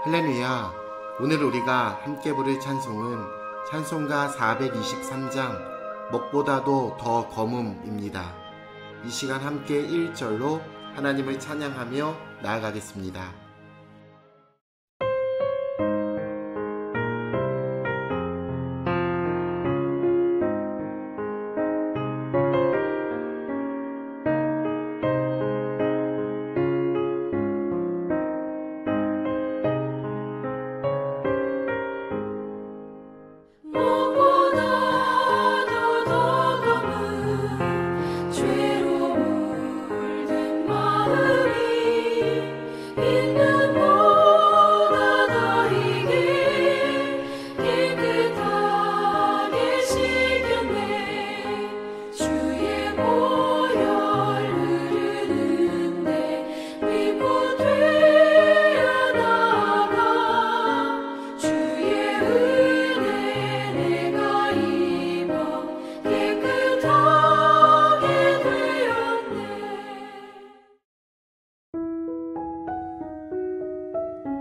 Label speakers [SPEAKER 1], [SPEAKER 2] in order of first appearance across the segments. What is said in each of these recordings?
[SPEAKER 1] 할렐루야. 오늘 우리가 함께 부를 찬송은 찬송가 423장 먹보다도 더 검음입니다. 이 시간 함께 1절로 하나님을 찬양하며 나아가겠습니다.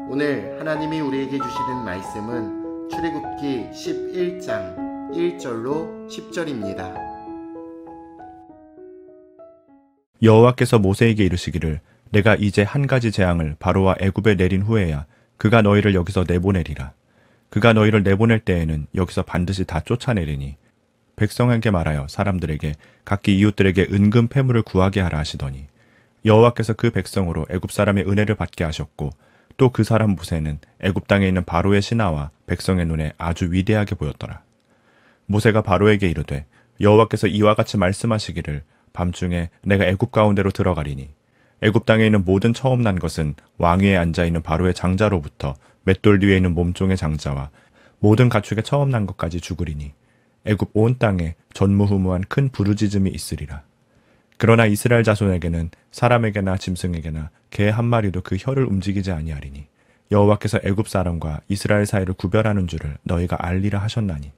[SPEAKER 1] 오늘 하나님이 우리에게 주시는 말씀은 출애굽기 11장 1절로 10절입니다.
[SPEAKER 2] 여호와께서 모세에게 이르시기를 내가 이제 한 가지 재앙을 바로와 애굽에 내린 후에야 그가 너희를 여기서 내보내리라. 그가 너희를 내보낼 때에는 여기서 반드시 다 쫓아내리니 백성에게 말하여 사람들에게 각기 이웃들에게 은금 패물을 구하게 하라 하시더니 여호와께서 그 백성으로 애굽 사람의 은혜를 받게 하셨고 또 그 사람 모세는 애굽 땅에 있는 바로의 신하와 백성의 눈에 아주 위대하게 보였더라. 모세가 바로에게 이르되 여호와께서 이와 같이 말씀하시기를 밤중에 내가 애굽 가운데로 들어가리니 애굽 땅에 있는 모든 처음 난 것은 왕위에 앉아 있는 바로의 장자로부터 맷돌 뒤에 있는 몸종의 장자와 모든 가축의 처음 난 것까지 죽으리니 애굽 온 땅에 전무후무한 큰 부르짖음이 있으리라. 그러나 이스라엘 자손에게는 사람에게나 짐승에게나 개 한 마리도 그 혀를 움직이지 아니하리니 여호와께서 애굽 사람과 이스라엘 사이를 구별하는 줄을 너희가 알리라 하셨나니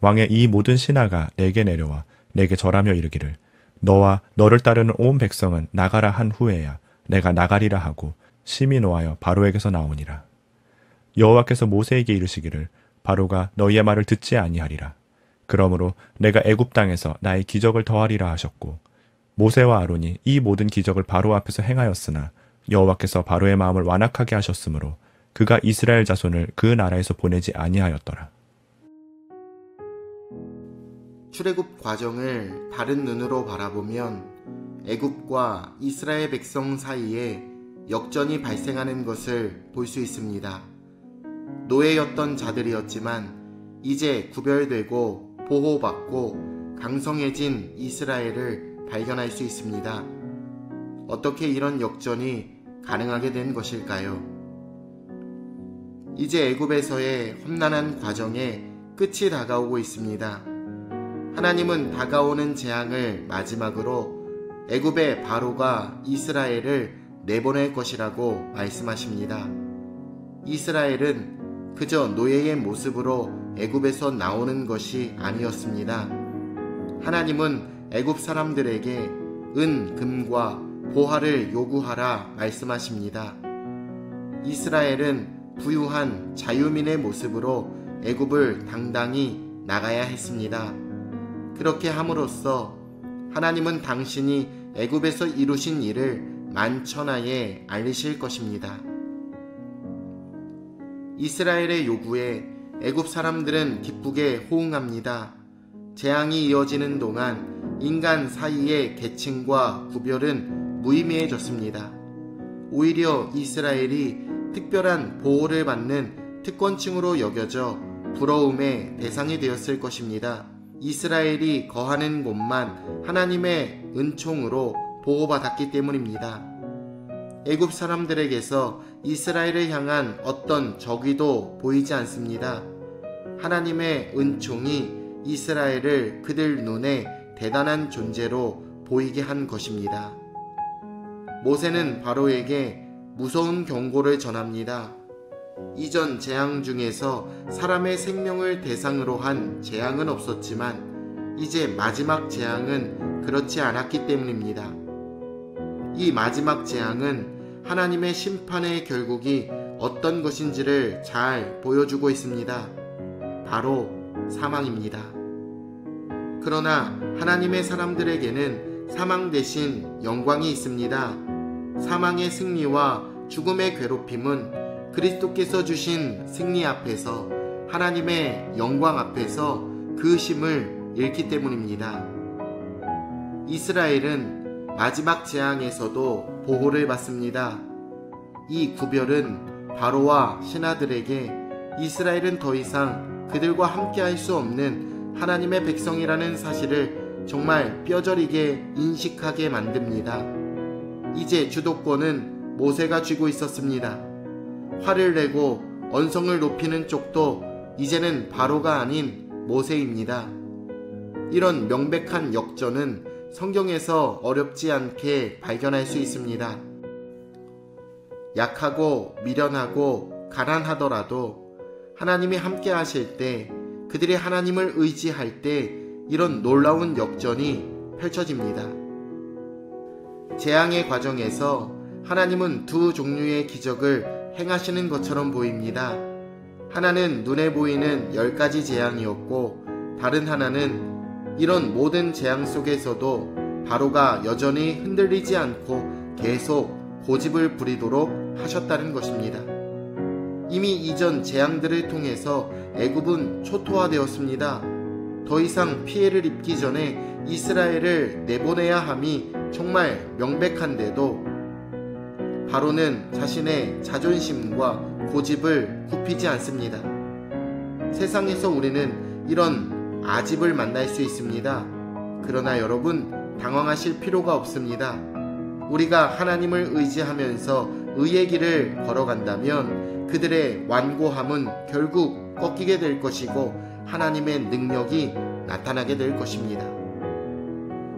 [SPEAKER 2] 왕의 이 모든 신하가 내게 내려와 내게 절하며 이르기를 너와 너를 따르는 온 백성은 나가라 한 후에야 내가 나가리라 하고 심히 노하여 바로에게서 나오니라. 여호와께서 모세에게 이르시기를 바로가 너희의 말을 듣지 아니하리라. 그러므로 내가 애굽 땅에서 나의 기적을 더하리라 하셨고 모세와 아론이 이 모든 기적을 바로 앞에서 행하였으나 여호와께서 바로의 마음을 완악하게 하셨으므로 그가 이스라엘 자손을 그 나라에서 보내지 아니하였더라.
[SPEAKER 1] 출애굽 과정을 다른 눈으로 바라보면 애굽과 이스라엘 백성 사이에 역전이 발생하는 것을 볼 수 있습니다. 노예였던 자들이었지만 이제 구별되고 보호받고 강성해진 이스라엘을 발견할 수 있습니다. 어떻게 이런 역전이 가능하게 된 것일까요? 이제 애굽에서의 험난한 과정에 끝이 다가오고 있습니다. 하나님은 다가오는 재앙을 마지막으로 애굽의 바로가 이스라엘을 내보낼 것이라고 말씀하십니다. 이스라엘은 그저 노예의 모습으로 애굽에서 나오는 것이 아니었습니다. 하나님은 애굽 사람들에게 은, 금과 보화를 요구하라 말씀하십니다. 이스라엘은 부유한 자유민의 모습으로 애굽을 당당히 나가야 했습니다. 그렇게 함으로써 하나님은 당신이 애굽에서 이루신 일을 만천하에 알리실 것입니다. 이스라엘의 요구에 애굽 사람들은 기쁘게 호응합니다. 재앙이 이어지는 동안 인간 사이의 계층과 구별은 무의미해졌습니다. 오히려 이스라엘이 특별한 보호를 받는 특권층으로 여겨져 부러움의 대상이 되었을 것입니다. 이스라엘이 거하는 곳만 하나님의 은총으로 보호받았기 때문입니다. 애굽 사람들에게서 이스라엘을 향한 어떤 적의도 보이지 않습니다. 하나님의 은총이 이스라엘을 그들 눈에 대단한 존재로 보이게 한 것입니다. 모세는 바로에게 무서운 경고를 전합니다. 이전 재앙 중에서 사람의 생명을 대상으로 한 재앙은 없었지만 이제 마지막 재앙은 그렇지 않았기 때문입니다. 이 마지막 재앙은 하나님의 심판의 결국이 어떤 것인지를 잘 보여주고 있습니다. 바로 사망입니다. 그러나 하나님의 사람들에게는 사망 대신 영광이 있습니다. 사망의 승리와 죽음의 괴롭힘은 그리스도께서 주신 승리 앞에서, 하나님의 영광 앞에서 그 힘을 잃기 때문입니다. 이스라엘은 마지막 재앙에서도 보호를 받습니다. 이 구별은 바로와 신하들에게 이스라엘은 더 이상 그들과 함께할 수 없는 하나님의 백성이라는 사실을 정말 뼈저리게 인식하게 만듭니다. 이제 주도권은 모세가 쥐고 있었습니다. 화를 내고 언성을 높이는 쪽도 이제는 바로가 아닌 모세입니다. 이런 명백한 역전은 성경에서 어렵지 않게 발견할 수 있습니다. 약하고 미련하고 가난하더라도 하나님이 함께 하실 때, 그들이 하나님을 의지할 때 이런 놀라운 역전이 펼쳐집니다. 재앙의 과정에서 하나님은 두 종류의 기적을 행하시는 것처럼 보입니다. 하나는 눈에 보이는 10가지 재앙이었고, 다른 하나는 이런 모든 재앙 속에서도 바로가 여전히 흔들리지 않고 계속 고집을 부리도록 하셨다는 것입니다. 이미 이전 재앙들을 통해서 애굽은 초토화되었습니다. 더 이상 피해를 입기 전에 이스라엘을 내보내야 함이 정말 명백한데도 바로는 자신의 자존심과 고집을 굽히지 않습니다. 세상에서 우리는 이런 아집을 만날 수 있습니다. 그러나 여러분, 당황하실 필요가 없습니다. 우리가 하나님을 의지하면서 의의 길을 걸어간다면 그들의 완고함은 결국 꺾이게 될 것이고 하나님의 능력이 나타나게 될 것입니다.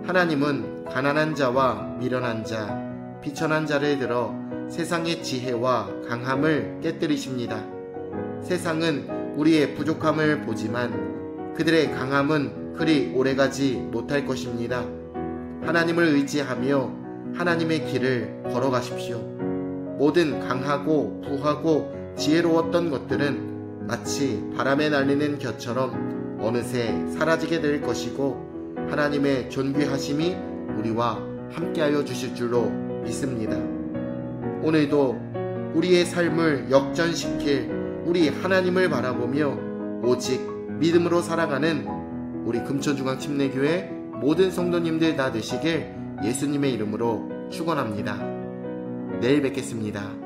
[SPEAKER 1] 하나님은 가난한 자와 미련한 자, 비천한 자를 들어 세상의 지혜와 강함을 깨뜨리십니다. 세상은 우리의 부족함을 보지만 그들의 강함은 그리 오래가지 못할 것입니다. 하나님을 의지하며 하나님의 길을 걸어가십시오. 모든 강하고 부하고 지혜로웠던 것들은 마치 바람에 날리는 겨처럼 어느새 사라지게 될 것이고 하나님의 존귀하심이 우리와 함께하여 주실 줄로 믿습니다. 오늘도 우리의 삶을 역전시킬 우리 하나님을 바라보며 오직 믿음으로 살아가는 우리 금천중앙침례교회 모든 성도님들 다 되시길 예수님의 이름으로 축원합니다. 내일 뵙겠습니다.